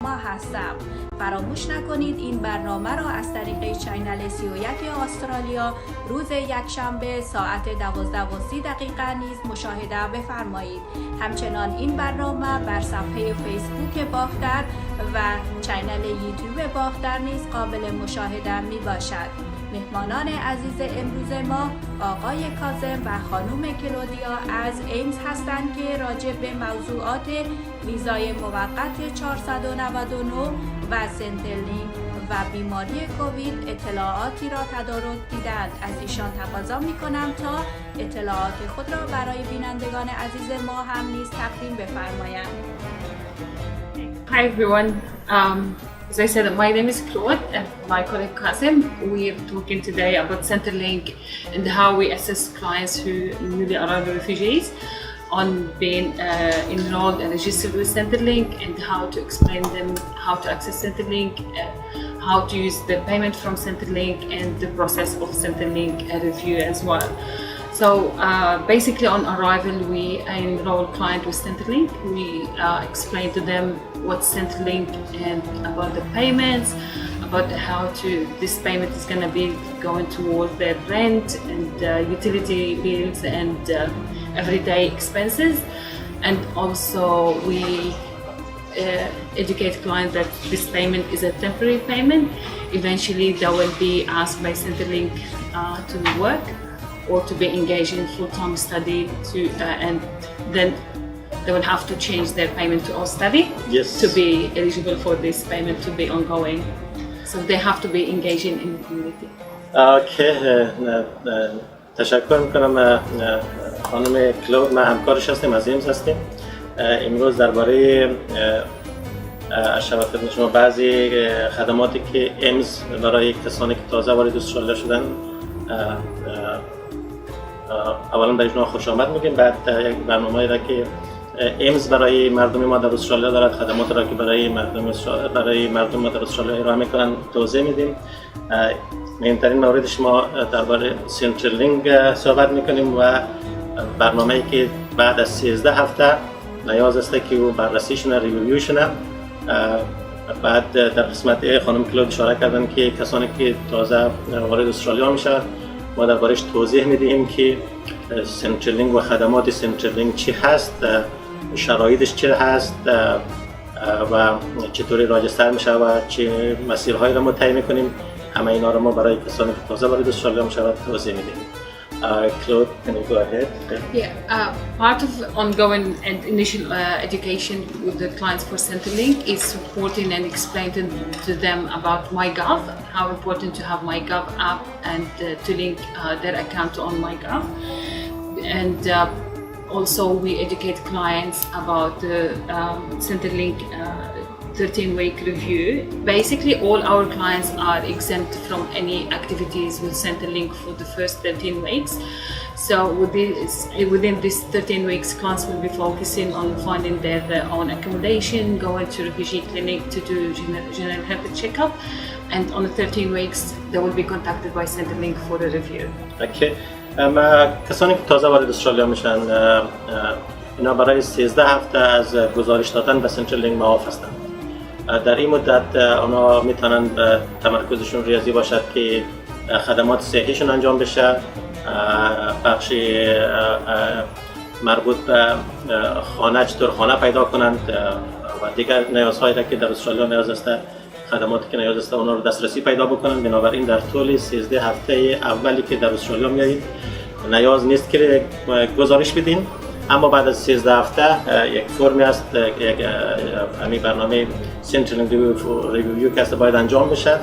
ما هستم. فراموش نکنید این برنامه را از طریق چینل 31 استرالیا روز یکشنبه ساعت 12:30 نیز مشاهده بفرمایید. همچنان این برنامه بر صفحه فیسبوک باختر و چینل یوتیوب باختر نیز قابل مشاهده می باشد. مهمانان عزیز امروز ما آقای کاظم و خانم کلودیا از ایمز هستند که راجع به موضوعات ویزای موقت 499 و سنترلینک و بیماری کووید اطلاعاتی را تدارک دیدند. از ایشان تقاضا می‌کنم تا اطلاعات خود را برای بینندگان عزیز ما هم نیز تقدیم بفرمایند. Hi everyone. As I said, my name is Claude and my colleague Kazim. We're talking today about Centrelink and how we assess clients who newly arrived refugees on being enrolled and registered with Centrelink, and how to explain them how to access Centrelink, how to use the payment from Centrelink, and the process of Centrelink review as well. So basically on arrival we enroll client with Centrelink. We explain to them what's Centrelink and about the payments, about how this payment is going to be going towards their rent and utility bills and everyday expenses. And also we educate clients that this payment is a temporary payment. Eventually they will be asked by Centrelink to work or to be engaged in full-time study and then they will have to change their payment to all study to be eligible for this payment to be ongoing. So they have to be engaging in the community. تشکر میکنم خانم کلود. ما همکارش هستیم، از ایمز هستیم. امروز درباره اشرافیت شما بعضی خدماتی که ایمز برای کسانی که تازه وارد استرالیا شدن اولا برای شما خوش آمد میگیم. بعد یک برنامه‌ای را که ایمز برای مردم ما در استرالیا دارد، خدمات را که برای مردم ما در استرالیا ارائه میکنن توضیح میدیم. مهمترین موردش ما درباره سنترلینک صحبت میکنیم و برنامه‌ای که بعد از 13 هفته نیاز است که او بررسیشون ریویوشون. بعد در قسمت خانم کلود اشاره کردن که کسانی که تازه وارد استرالیا میشن ما دربارش توضیح میدیم که سنترلینک و خدمات سنترلینک چی هست، شرایطش چی هست و چطوری راجستر میشه و چه مسیرهایی را ما طی میکنیم. همه اینا را ما برای کسانی که تازه وارد استرالیا میشن توضیح میدیم. Claude, can you go ahead? Part of ongoing and initial education with the clients for Centrelink is supporting and explaining to them about MyGov, how important to have MyGov app and to link their account on MyGov. And also we educate clients about the Centrelink 13-week review. Basically all our clients are exempt from any activities with Centrelink for the first 13 weeks. So within this 13 weeks, clients will be focusing on finding their own accommodation, going to refugee clinic to do general health checkup, and on the 13 weeks they will be contacted by Centrelink for a review. Okay. کسانی که تازه وارد استرالیا میشن اینا برای 13 هفته از گزارش دادن به سنترلینک معاف هستند. در این مدت اونا میتونن تمرکزشون ریاضی باشد که خدمات صحیشون انجام بشه، بخش مربوط به خانه چطور خانه پیدا کنند و دیگر نیازهایی را که در استرالیا نیاز است، خدماتی که نیاز است اونا رو دسترسی پیدا بکنند. بنابراین در طول 13 هفته اولی که در استرالیا میایید نیاز نیست که گزارش بدین، اما بعد از 13 هفته یک فرمی هست، یک همین برنامه سنترلینک ریویو که است باید انجام بشه.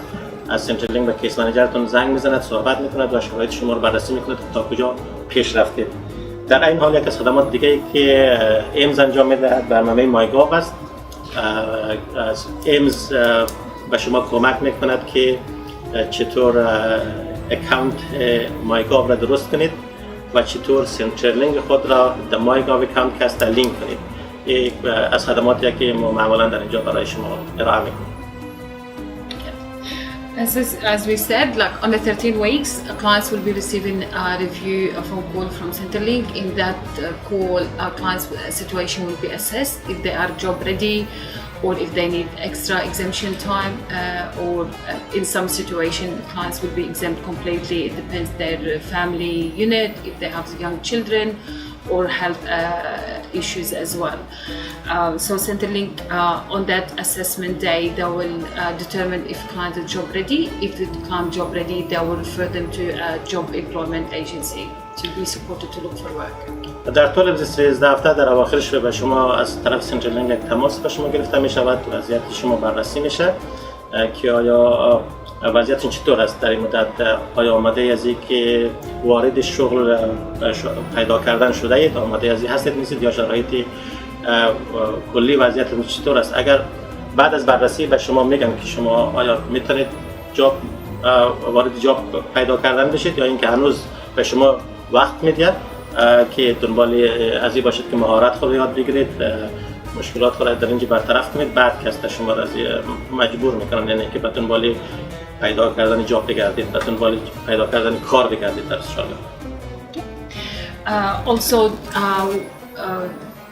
از سنترلینک به کیس منیجرتون زنگ میزند، صحبت میکند و شرایط شما رو بررسی میکند تا کجا پیش رفتید. در این حال یک از خدمات دیگه که ایمز انجام میدهد برنامه مایگاو است. ایمز به شما کمک میکند که چطور اکانت مایگاو را درست کنید و چطور سنترلینک خود را در مایگاو اکانت که است لینک کنید. یک از خدماتی که ما معمولا در اینجا برای شما ارائه میکنیم. As we said, like on the 13 weeks, clients will be receiving a review, a phone call from Centrelink. In that call, our clients' situation will be assessed if they are job ready or if they need extra exemption time, or in some situation clients will be exempt completely. It depends their family unit, if they have young children or health issues as well. So Centrelink on that assessment day, they will determine if client is job ready. If the client job ready, they will refer them to a job employment agency to be supported to look for work. در طول 13 هفته در اواخرش به شما از طرف سنترلینگ یک تماس به شما گرفته می شود، وضعیت شما بررسی میشه که آیا وضعیت چطور است در این مدت، آیا آماده از اینکه وارد شغل پیدا کردن شده اید، آماده از این هستید نیستید، یا شرایط کلی وضعیت چطور است. اگر بعد از بررسی به شما میگم که شما آیا میتونید جاب وارد جاب پیدا کردن بشید یا اینکه هنوز به شما وقت میدید که دنبال از این باشید که مهارت خود یاد بگیرید، مشکلات خود در اینجا برطرف کنید، بعد که شما را مجبور میکنن یعنی که به دنبال پیدا کردن جاب بگردید، به دنبال پیدا کردن کار بگردید در استرالیا. Also,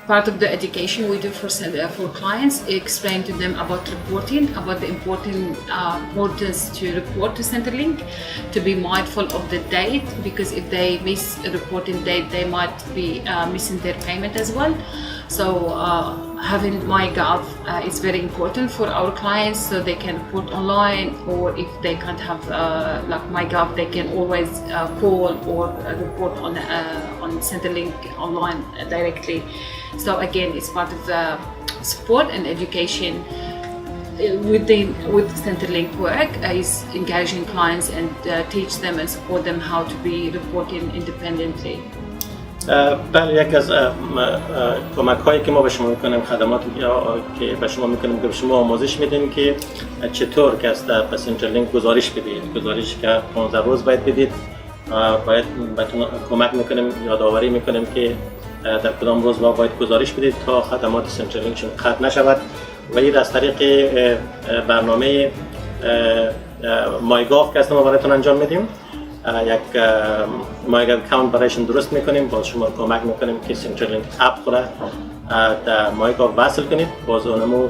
part of the education we do for clients, explain to them about reporting, about the importance to report to Centrelink, to be mindful of the date, because if they miss a reporting date, they might be missing their payment as well. So having MyGov is very important for our clients, so they can report online, or if they can't have like MyGov, they can always call or report on Centrelink online directly. So again, it's part of the support and education with Centrelink work is engaging clients and teach them and support them how to be reporting independently. بله، یک از کمک هایی که ما به شما میکنیم، خدمات که به شما میکنیم که به شما آموزش میدیم که چطور که از به سنترلینک گزارش بدید، گزارش که 15 روز باید بدید، باید بهتون کمک میکنیم، یادآوری میکنیم که در کدام روز باید گزارش بدید تا خدمات سنترلینک شما قطع نشود. و این از طریق برنامه مایگاف که ما براتون انجام میدیم، یک مایگاف اکاونت برایشون درست میکنیم، باز شما کمک میکنیم که سنترلینک اپ خورد در مایگاف وصل کنید، باز اونمو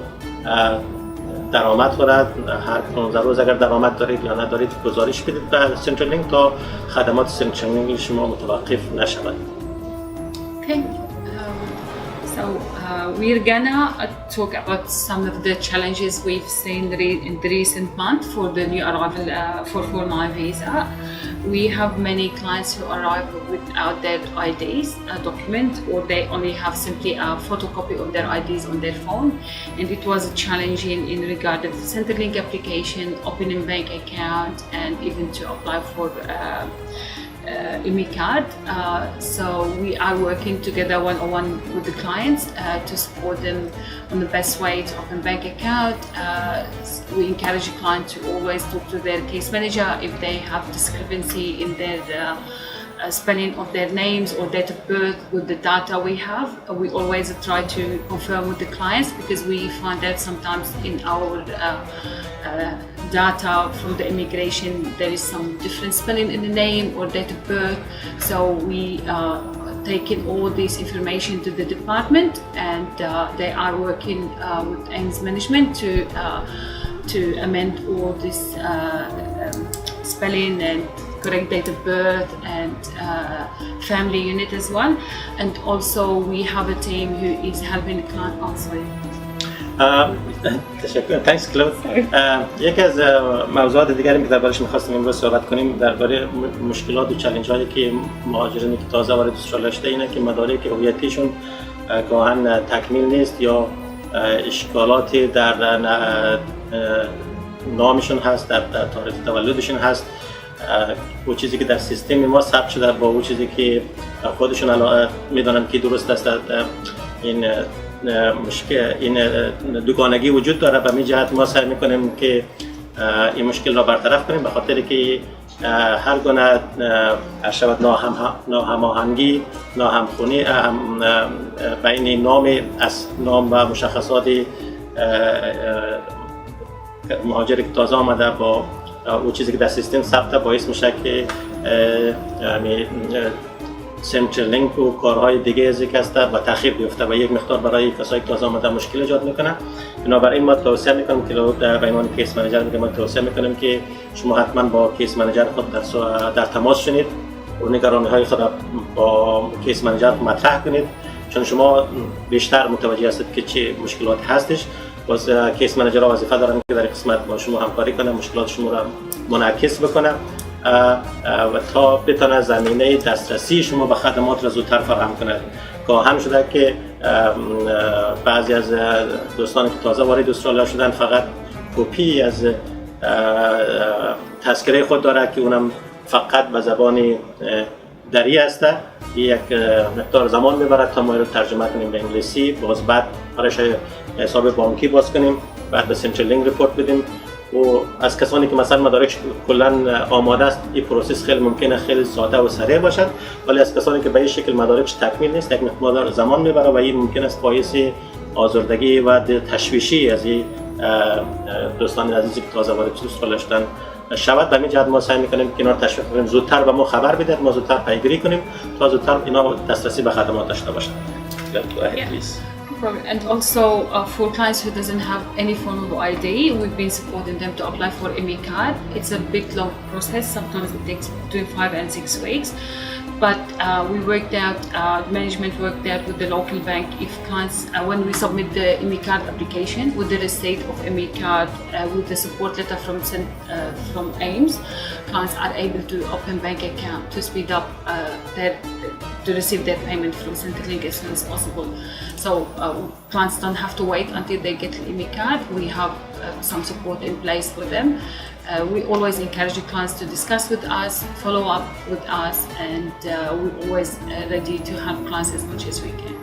درآمد خورد هر 15 روز اگر درآمد دارید یا ندارید گزارش بدید به سنترلینک تا خدمات سنترلینک شما متوقف نشود. Okay. So we're gonna talk about some of the challenges we've seen in the recent month for the new arrival for 4-9 visa. We have many clients who arrive without their IDs, a document, or they only have simply a photocopy of their IDs on their phone, and it was challenging in regard of the Centrelink application, opening bank account, and even to apply for IMI card. So we are working together one-on-one with the clients to support them on the best way to open bank account. We encourage the client to always talk to their case manager if they have discrepancy in their spelling of their names or date of birth with the data we have. We always try to confirm with the clients because we find that sometimes in our data from the immigration there is some different spelling in the name or date of birth. So we taking all this information to the department, and they are working with AIMS management to amend all this spelling and correct date of birth and family unit as well. And also we have a team who is helping the client. Oh, sorry. تشکر. Thanks Claude. یکی از موضوعات دیگری که دربارش می‌خواستیم امروز صحبت کنیم درباره مشکلات و چالش هایی که مهاجرینی که تازه وارد استرالیا شده اینه که مدارک هویتیشون گاهن تکمیل نیست یا اشکالاتی در نامشون هست، در تاریخ تولدشون هست. و چیزی که در سیستم ما ثبت شده با اون چیزی که خودشون الان میدونن که درست است، این مشکل این دوگانگی وجود داره. به این جهت ما سعی میکنیم که این مشکل را برطرف کنیم، به خاطر که هر گونه شود ناهماهنگی، ناهمخونی بین نام و مشخصات مهاجری که تازه آمده با اون چیزی که در سیستم ثبت باعث میشه که سنترلینک و کارهای دیگه از یک است و تأخیر بیفته و یک مقدار برای کسایی که تازه آمده مشکل ایجاد میکنه. بنابراین ما توصیه میکنیم که به عنوان کیس منیجر ما توصیه میکنیم که شما حتما با کیس منیجر خود در تماس شدید و نگرانی‌های خود با کیس منیجر مطرح کنید، چون شما بیشتر متوجه هستید که چه مشکلات هستش. باز کیس منیجرها وظیفه دارن که در قسمت با شما همکاری کنه، مشکلات شما را منعکس بکنه و تا بتونه زمینه دسترسی شما به خدمات را زودتر فراهم کنه. هم شده که بعضی از دوستانی که تازه وارد استرالیا شدن فقط کپی از تذکره خود داره که اونم فقط به زبان دری است. یک مقدار زمان میبره تا ما رو ترجمه کنیم به انگلیسی، باز بعد برایش حساب بانکی باز کنیم، بعد به سنترلینک ریپورت بدیم. و از کسانی که مثلا مدارک کلا آماده است این پروسس خیلی ممکنه خیلی ساده و سریع باشد، ولی از کسانی که به این شکل مدارکش تکمیل نیست یک مقدار زمان میبره و این ممکن است باعث آزردگی و تشویشی از این دوستان عزیزی که تازه وارد استرالیا شدن شود. به همین جهت ما سعی میکنیم که اینا رو تشویق کنیم، زودتر به ما خبر بدید، ما زودتر پیگیری کنیم تا زودتر اینا دسترسی به خدمات داشته باشند. And also for clients who doesn't have any form of ID, we've been supporting them to apply for ME card. It's a big long process. Sometimes it takes between 5 and 6 weeks. But we worked out, management worked out with the local bank if clients, when we submit the ME card application with the receipt of ME card with the support letter from AIMS, clients are able to open bank account to speed up to receive their payment from Centrelink as soon as possible. So clients don't have to wait until they get the ME card. We have some support in place for them. We always encourage the clients to discuss with us, follow up with us, and we're always ready to help clients as much as we can.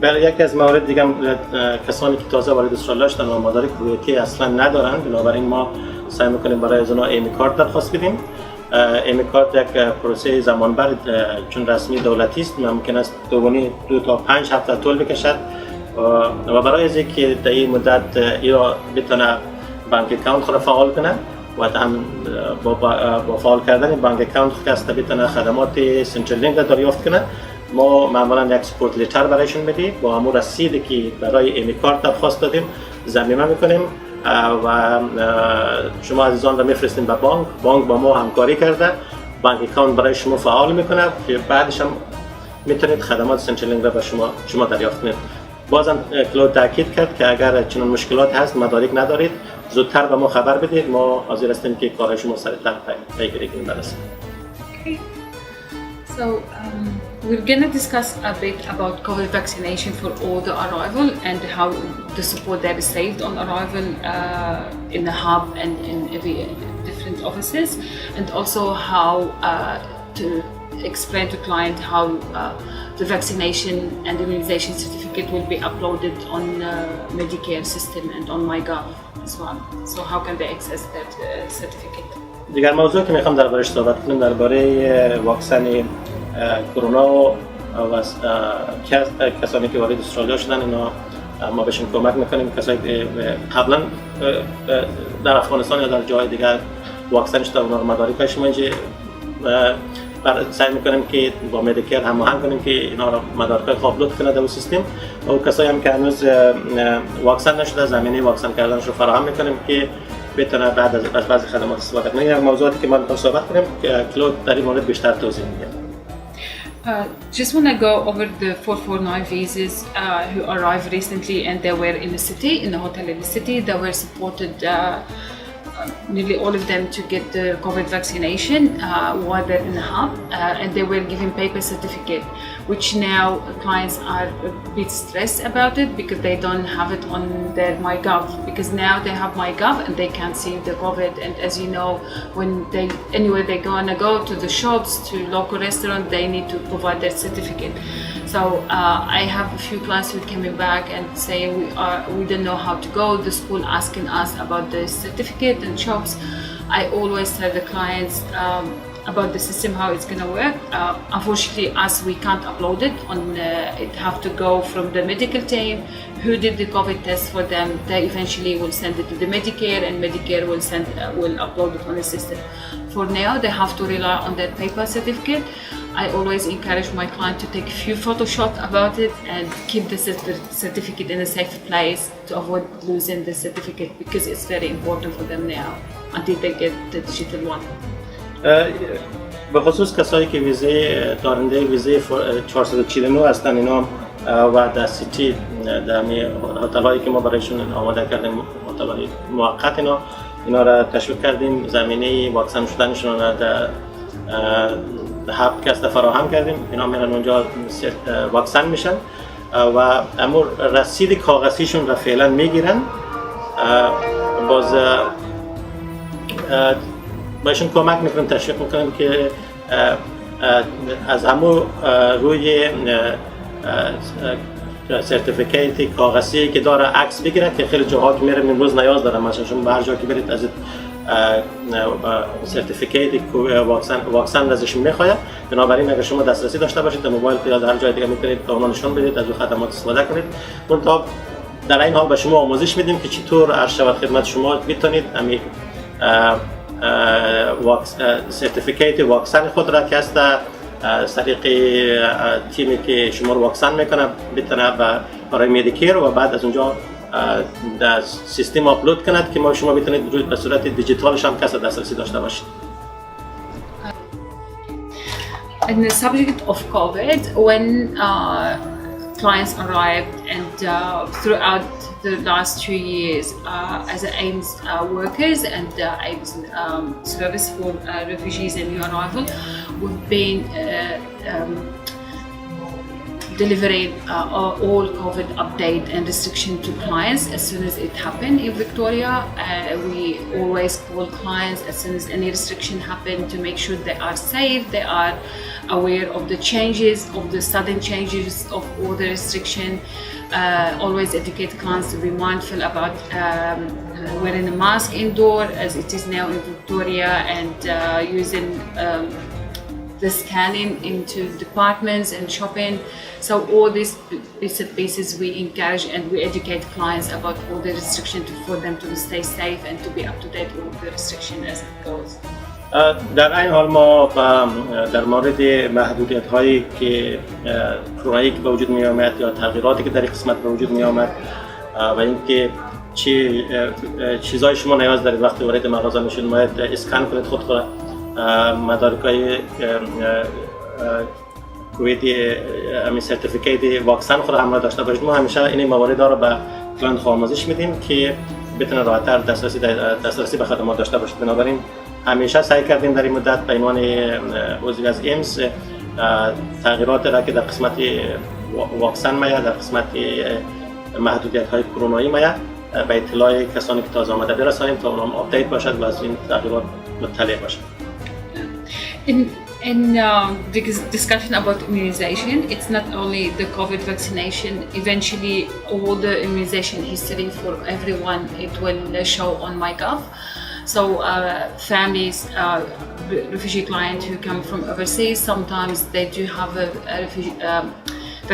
بله، یکی از موارد دیگه کسانی که تازه وارد استرالیا شدن و مدارک هویتی اصلا ندارن، بنابراین ما سعی میکنیم برای از اونها ایمی کارت درخواست بدیم. ایمی کارت یک پروسه زمانبر چون رسمی دولتی است، ممکن است 2 تا 5 هفته طول بکشد و برای از اینکه در این مدت یا بتونه بانک اکانت خود فعال کنه و هم با فعال کردن بانک اکانت خود بتونه خدمات سنترلینک را دریافت کنه، ما معمولا یک سپورت لیتر برایشون میدیم با همون رسیدی که برای ایمی کارت درخواست دادیم ضمیمه میکنیم و شما عزیزان را میفرستیم به بانک با ما همکاری کرده بانک اکانت برای شما فعال میکنه که بعدش هم میتونید خدمات سنترلینک را به شما دریافت کنید. بازم کلود تاکید کرد که اگر چنین مشکلات هست مدارک ندارید زودتر به ما خبر بدید، ما حاضر هستیم که کارهای شما سریعتر پیگیری کنیم. برسیم. So we're going to discuss a bit about COVID vaccination for all the arrival and how the support that is saved on arrival in the hub and in every different offices, and also how to explain to client how the vaccination and immunization certificate will be uploaded on Medicare system and on MyGov as well. So how can they access that certificate? دیگر موضوع که میخوام دربارش صحبت کنیم درباره واکسن کرونا و کسانی که وارد استرالیا شدن، اینا ما بهشون کمک میکنیم. کسایی که قبلا در افغانستان یا در جای دیگر واکسن شدن اونا رو مدارکشون اینجا سعی میکنیم که با مدیکر هماهنگ کنیم که اینا رو مدارکای آپلود کنه در سیستم و کسایی هم که هنوز واکسن نشده زمینه واکسن کردنش رو فراهم میکنیم که بتونه بعد از بعضی خدمات استفاده کنه. این موضوعاتی که ما میخوایم صحبت کنیم که کلود در این مورد بیشتر توضیح میده. Just want to go over the 449 visas who arrived recently and they were in the city, in the hotel in the city. They were supported nearly all of them to get the COVID vaccination while they're in the hub, and they were given paper certificate, which now clients are a bit stressed about it because they don't have it on their MyGov, because now they have MyGov and they can see the COVID. And as you know, when they anywhere they go to the shops, to local restaurant, they need to provide their certificate. So I have a few clients who are coming back and saying we don't know how to go. The school asking us about the certificate and shops. I always tell the clients about the system, how it's going to work. Unfortunately, us we can't upload it on. It have to go from the medical team who did the COVID test for them. They eventually will send it to the Medicare, and Medicare will upload it on the system. For now, they have to rely on their paper certificate. I always encourage my client to take a few photo shots about it and keep the certificate in a safe place to avoid losing the certificate, because it's very important for them now until they get the digital one. به خصوص کسایی که ویزه دارنده ویزه 449 هستن، اینا و در سیتی در هتل‌هایی که ما برایشون آماده کردیم، هتل‌های موقت، اینا را تشویق کردیم، زمینه واکسن شدنشون را در هب کسته فراهم کردیم. اینا میرن اونجا واکسن میشن و امور رسید کاغذیشون را فعلا میگیرن. باز بهشون کمک میکنیم، تشویق میکنیم که از همون روی سرتیفیکیت کاغذی که داره عکس بگیره، که خیلی جاها که میرم امروز نیاز دارم، مثلا شما هر جا که برید از سرتیفیکیت واکسن ازش میخواد. بنابراین اگر شما دسترسی داشته باشید در موبایل یا در هر جای دیگه میتونید به اونها نشون بدید، از اون خدمات استفاده کنید. منتها در این حال به شما آموزش میدیم که چطور عرض شود خدمت شما میتونید همین سرتیفیکیت واکسن خود را که از طریق تیمی که شما رو واکسن میکنه بتونه برای مدیکیر و بعد از اونجا در سیستم آپلود کند که شما بتونید به صورت دیجیتالش هم کس دسترسی داشته باشید. On the subject of COVID, when clients arrived and throughout the last 2 years as AIMS workers and AIMS service for refugees and new arrival, we've been delivering all COVID update and restriction to clients as soon as it happened in Victoria. We always call clients as soon as any restriction happened to make sure they are safe, they are aware of the changes, of the sudden changes of all the restriction. Always educate clients to be mindful about wearing a mask indoor as it is now in Victoria, and using the scanning into departments and shopping. So all these bits and pieces we encourage and we educate clients about all the restrictions for them to stay safe and to be up to date with the restriction as it goes. در این حال ما در مورد محدودیت هایی که کرونایی که به وجود می آمد یا تغییراتی که در این قسمت به وجود می آمد و اینکه چه چیزای شما نیاز دارید وقتی وارد مغازه میشید، باید اسکن کنید خود را، مدارکای کویدی همین سرتیفیکیت واکسن خود همراه داشته باشید. ما همیشه این موارد را به کلاینت آموزش میدیم که بتونه راحت‌تر دسترسی به خدمات داشته باشید. بنابراین همیشه سعی کردیم در این مدت به عنوان عضو از ایمز تغییرات را که در قسمت واکسن میاد، در قسمت محدودیت‌های کرونایی میاد، به اطلاع کسانی که تازه آمده برسانیم تا اونها آپدیت باشد و از این تغییرات مطلع باشد. In the discussion about immunization, it's not only the COVID vaccination. Eventually, all the immunization history for everyone, it will show on MyGov. So families, refugee clients who come from overseas, sometimes they do have a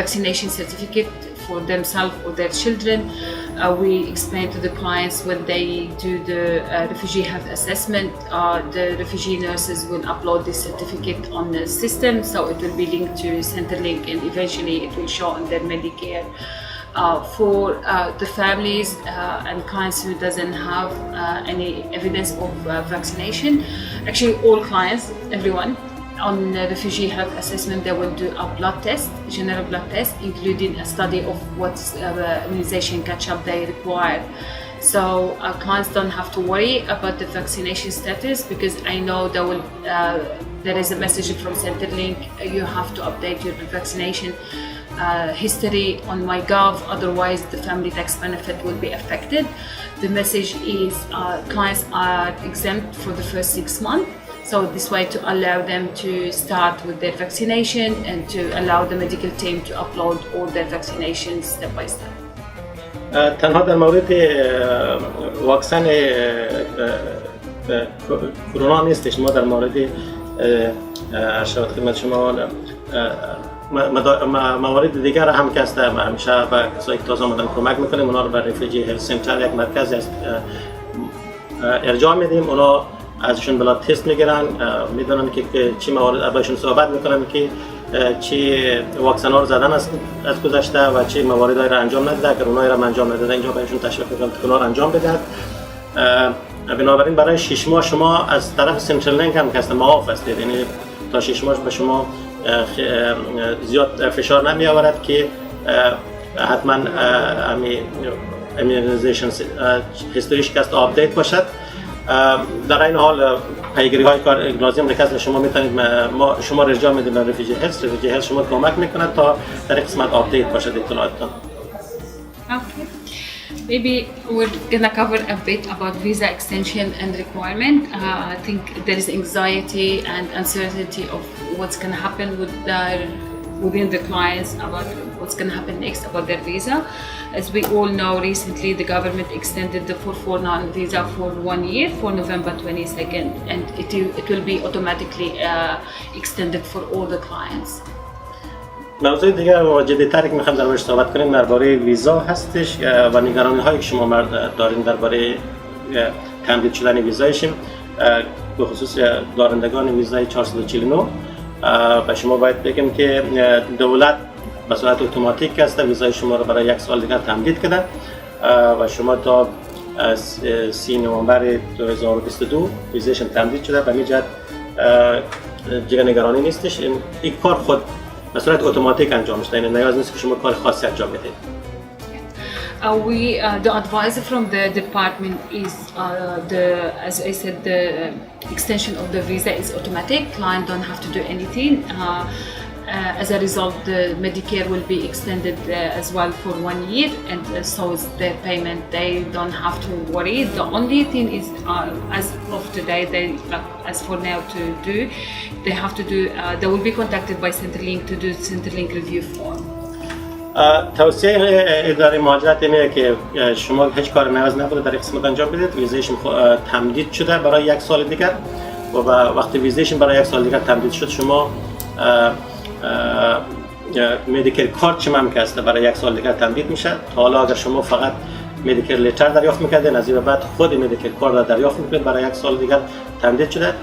vaccination certificate for themselves or their children. We explain to the clients when they do the refugee health assessment, the refugee nurses will upload this certificate on the system, so it will be linked to Centrelink and eventually it will show on their Medicare. For the families and clients who doesn't have any evidence of vaccination, actually all clients, everyone, on the refugee health assessment, they will do a blood test, general blood test, including a study of what immunization catch-up they require. So clients don't have to worry about the vaccination status, because I know there is a message from Centrelink, you have to update your vaccination history on MyGov, otherwise the family tax benefit will be affected. The message is clients are exempt for the first 6 months. So this way to allow them to start with their vaccination and to allow the medical team to upload all their vaccinations step by step. تنها در مورد واکسن کرونا نیستش، ما در مورد شاید خدمت شما موارد دیگر هم که هست همیشه به کسایی که تازه آمدن کمک میکنیم. اونا رو به رفیجی هلت سنتر، یک مرکزی است، ارجاع میدیم. اونا ازشون بلاد تست میگیرن، میدونن که چی موارد باشون صحبت میکنن که چی واکسن ها رو زدن از گذشته و چی مواردی رو انجام نداده. اگر اونایی رو انجام نداده اینجا بهشون تشویق میکنن که اونا رو انجام بدن. بنابراین برای 6 ماه شما از طرف سنترال لینک هم که هست معاف هستید، یعنی تا 6 ماه به شما زیاد فشار نمی آورد که حتما امیونیزیشن هیستوریش که است آپدیت باشد. در این حال پیگیری های کار لازم رکز شما میتونید شما رجوع میدید به رفیجی هلت شما کمک میکنه تا در قسمت آپدیت باشد اطلاعاتتان. Okay. Maybe we're gonna cover a bit about visa extension and requirement. I think there is anxiety and uncertainty of what's gonna happen within the clients about what's going to happen next about their visa. As we all know, recently the government extended the 449 visa for 1 year for November 22nd, and it will be automatically extended for all the clients. موضوع دیگر و جدی‌تری که می‌خوام دربارش صحبت کنیم درباره ویزا هستش و نگرانی‌هایی که شما دارین درباره تمدید شدن ویزایشیم، به خصوص دارندگان ویزای 449. و شما باید بگم که دولت به صورت اتوماتیک است ویزای شما رو برای 1 سال دیگر تمدید کرده و شما تا 30 نوامبر 2022 ویزایشون تمدید شده. به همین جهت دیگر نگرانی نیستش. این کار خود به صورت اتوماتیک انجام میشه، یعنی نیاز نیست که شما کار خاصی انجام بدید. The advice from the department is as I said, the extension of the visa is automatic. Client don't have to do anything. As a result, the Medicare will be extended as well for 1 year, and so is their payment. They don't have to worry. The only thing is, as of today, as for now to do, they have to do. They will be contacted by Centrelink to do Centrelink review form. توصیه اداره مهاجرت اینه که شما هیچ کار نیاز نبوده در قسمت انجام بدید. ویزایشون تمدید شده برای 1 سال دیگر و وقتی ویزایشون برای 1 سال دیگر تمدید شد شما مدیکر کارت شما هم که هست برای 1 سال دیگر تمدید میشه. تا حالا اگر شما فقط مدیکر لتر دریافت میکردین، از این به بعد خود مدیکر کارت را دریافت میکنید برای 1 سال دیگر تمدید شده.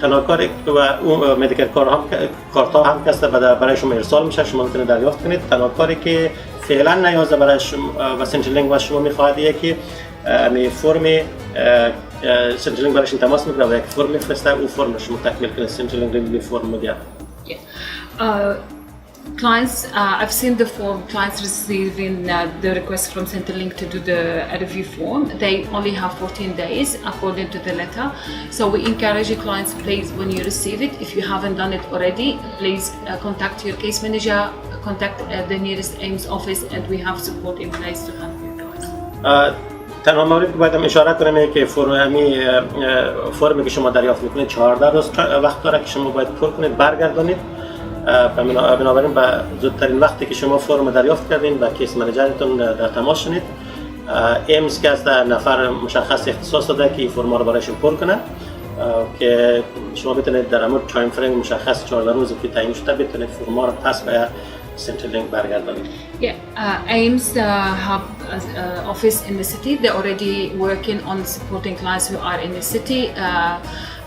تنها کاری و اون مدیکر کارت ها هم که برای شما ارسال میشه، شما میتونید دریافت کنید. تنها کاری که فعلا نیاز برای شما و سنترلینک و شما میخواهد یکی فرم سنترلینک برایشون تماس میگیره و یک فرم میفرسته، اون فرم شما تکمیل کنید. سنترلینک ریویو فرم میگه. Clients, I've seen the form. Clients receiving the request from Centrelink to do the review form. They only have 14 days according to the letter. So we encourage you clients, please, when you receive it, if you haven't done it already, please contact your case manager, contact the nearest AIMS office, and we have support in place to help you guys. تنها موردی که باید اشاره کنم که فرمی که شما دریافت میکنید 14 روز وقت داره که شما باید پر کنید برگردانید. بنابراین با زودترین وقتی که شما فرم دریافت کردین با کیس منیجرتون در تماس شدید. ایمز که از نفر مشخص اختصاص داده که این فرم رو برایشون پر کنه که شما بتونید در امور تایم فریم مشخص 14 روزی که تعیین شده بتونید فرم رو پس به Centrelink برگردانید. AIMS have office in the city. They're already working on supporting clients who are in the city.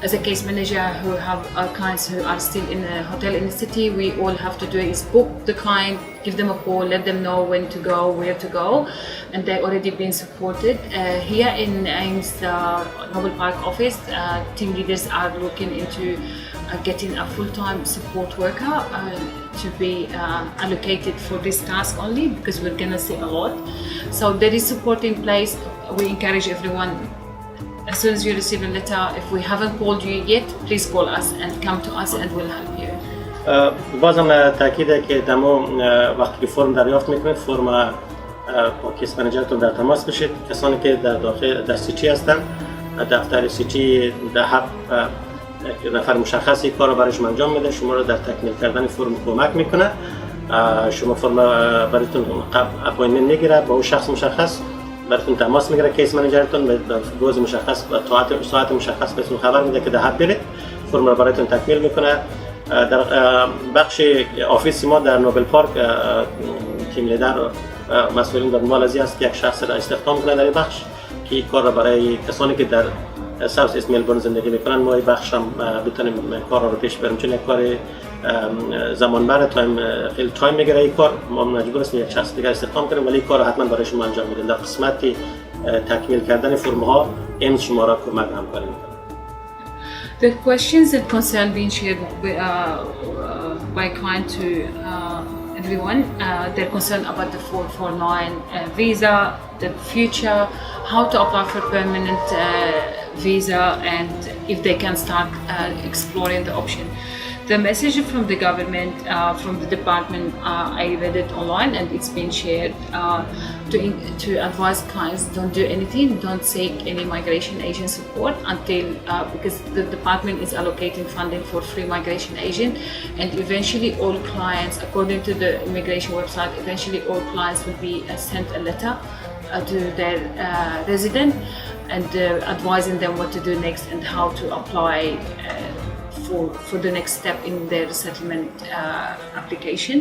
As a case manager who have clients who are still in a hotel in the city, we all have to do is book the client, give them a call, let them know when to go, where to go, and they've already been supported. Here in AIMS Noble Park office, team leaders are looking into getting a full-time support worker to be allocated for this task only, because we're gonna see a lot. So there is support in place. We encourage everyone, as soon as you receive a letter, if we haven't called you yet, please call us and come to us and we'll help you. بازم تاکیده که دمو وقتی که فرم دریافت میکنید فرم با کیس منیجرتون در تماس بشید. کسانی که در سیتی هستن دفتر سیتی در حق نفر مشخصی کار رو برایشون انجام میده، شما رو در تکمیل کردن فرم کمک میکنه. شما فرم براتون اپاینتمنت میگیره با اون شخص مشخص، براتون تماس میگیره کیس منیجرتون به روز مشخص و ساعت مشخص بهتون خبر میده که در برید فرم رو براتون تکمیل میکنه. در بخش آفیس ما در نوبل پارک تیم لیدر مسئولین در مالزی است که یک شخص را استخدام کنه در این بخش که این کار را برای کسانی که در ساوث ایست ملبورن زندگی میکنن ما این بخش هم بتونیم کار رو پیش بریم، چون یک کار زمان بر خیلی تایم میگیره این کار. ما مجبور هستیم یک شخص دیگر استخدام کنیم، ولی کار رو حتما برای شما انجام میدیم. در قسمت تکمیل کردن فرم ها ایمز شما را کمک همکاری میکنه. The questions and concern being shared by client to everyone, they're concerned about the 449 visa, the future, how to apply for permanent visa, and if they can start exploring the option. The message from the government, from the department, I read it online and it's been shared to advise clients don't do anything, don't seek any migration agent support until, because the department is allocating funding for free migration agent, and eventually all clients, according to the immigration website, eventually all clients will be sent a letter to their resident and advising them what to do next and how to apply for the next step in their settlement application.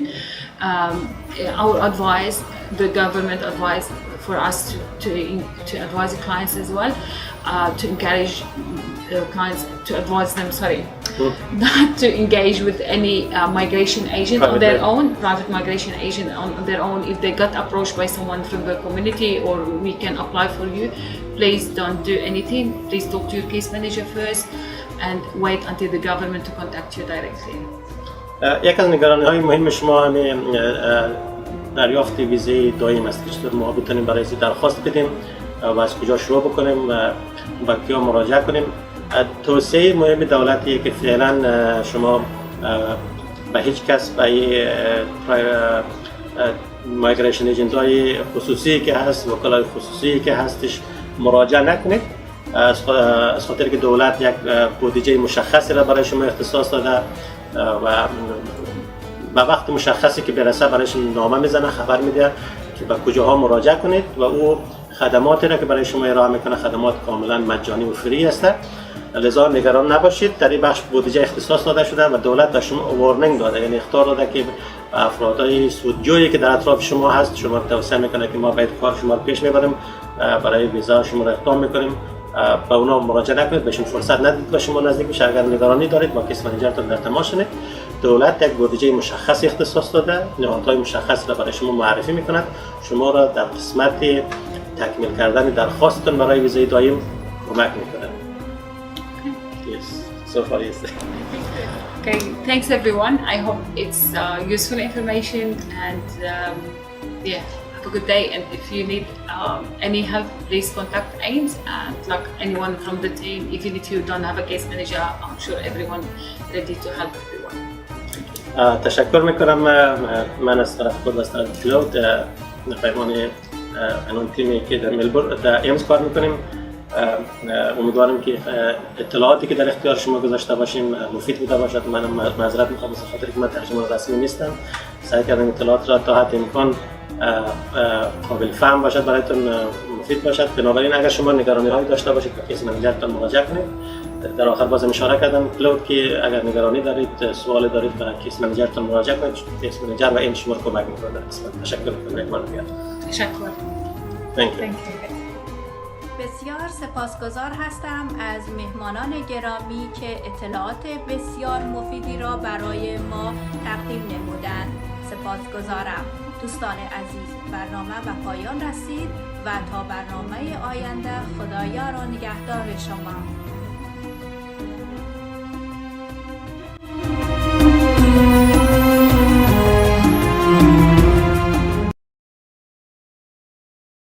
Our advice, the government advice for us to advise the clients as well, to encourage clients to advise them, not to engage with any migration agent on their own, private migration agent on their own. If they got approached by someone from the community or we can apply for you, please don't do anything. Please talk to your case manager first and wait until the government to contact you directly. یک از نگرانی‌های مهم شما همین دریافت ویزای دائم است که چطور ما بتونیم برای درخواست بدیم و از کجا شروع بکنیم و با کیا مراجعه کنیم. توصیه مهم دولتیه که فعلا شما به هیچ کس به مایگریشن ایجنت های خصوصی که هست، وکلای خصوصی که هستش مراجعه نکنید، از خاطر که دولت یک بودجه مشخصی را برای شما اختصاص داده و به وقت مشخصی که برسه برایش نامه میزنه، خبر میده که به کجاها مراجعه کنید و او خدماتی را که برای شما ارائه میکنه خدمات کاملا مجانی و فری است. لذا نگران نباشید، در این بخش بودجه اختصاص داده شده و دولت به شما وارنینگ داده، یعنی اخطار داده که افرادای سودجویی که در اطراف شما هست شما رو توصیه میکنه که ما باید کار شما رو پیش میبریم، برای ویزا شما رو اقدام میکنیم، به اونا مراجعه نکنید، بهشون فرصت ندید به شما نزدیک بشه. اگر نگرانی دارید با کیس منیجرتون در تماس شید. دولت یک بودجه مشخصی اختصاص داده، نهادهای مشخص را برای شما معرفی میکند، شما را در قسمت تکمیل کردن درخواستتون برای ویزای دائم کمک میکنه. Yes, so far yes. Okay, thanks everyone. I hope it's useful information and yeah, have a good day. And if you need any help, please contact AIMS and like anyone from the team. Even if you don't have a case manager, I'm sure everyone ready to help everyone. تشکر میکنم. من از طرف خود و از طرف کلود پیمان انون تیمی که در ملبورن در ایمز کار میکنیم. امیدوارم که اطلاعاتی که در اختیار شما گذاشته باشیم مفید بوده باشد. من معذرت میخوام به خاطر که من ترجمه رسمی نیستم. سعی کردم اطلاعات را تا حد امکان قابل فهم باشد، برایتون مفید باشد. بنابراین اگر شما نگرانی هایی داشته باشید به کیس منیجرتون مراجعه کنید. در آخر بازم اشاره کردم کلود که اگر نگرانی دارید، سوال دارید، به کیس منیجرتون مراجعه کنید. کیس منیجر و این شما رو کمک میکنه در قسمت. تشکر میکنم. تشکر. Thank you. بسیار سپاسگزار هستم از مهمانان گرامی که اطلاعات بسیار مفیدی را برای ما تقدیم نمودند. سپاسگزارم. دوستان عزیز، برنامه به پایان رسید و تا برنامه آینده خدایا را نگهدار شما.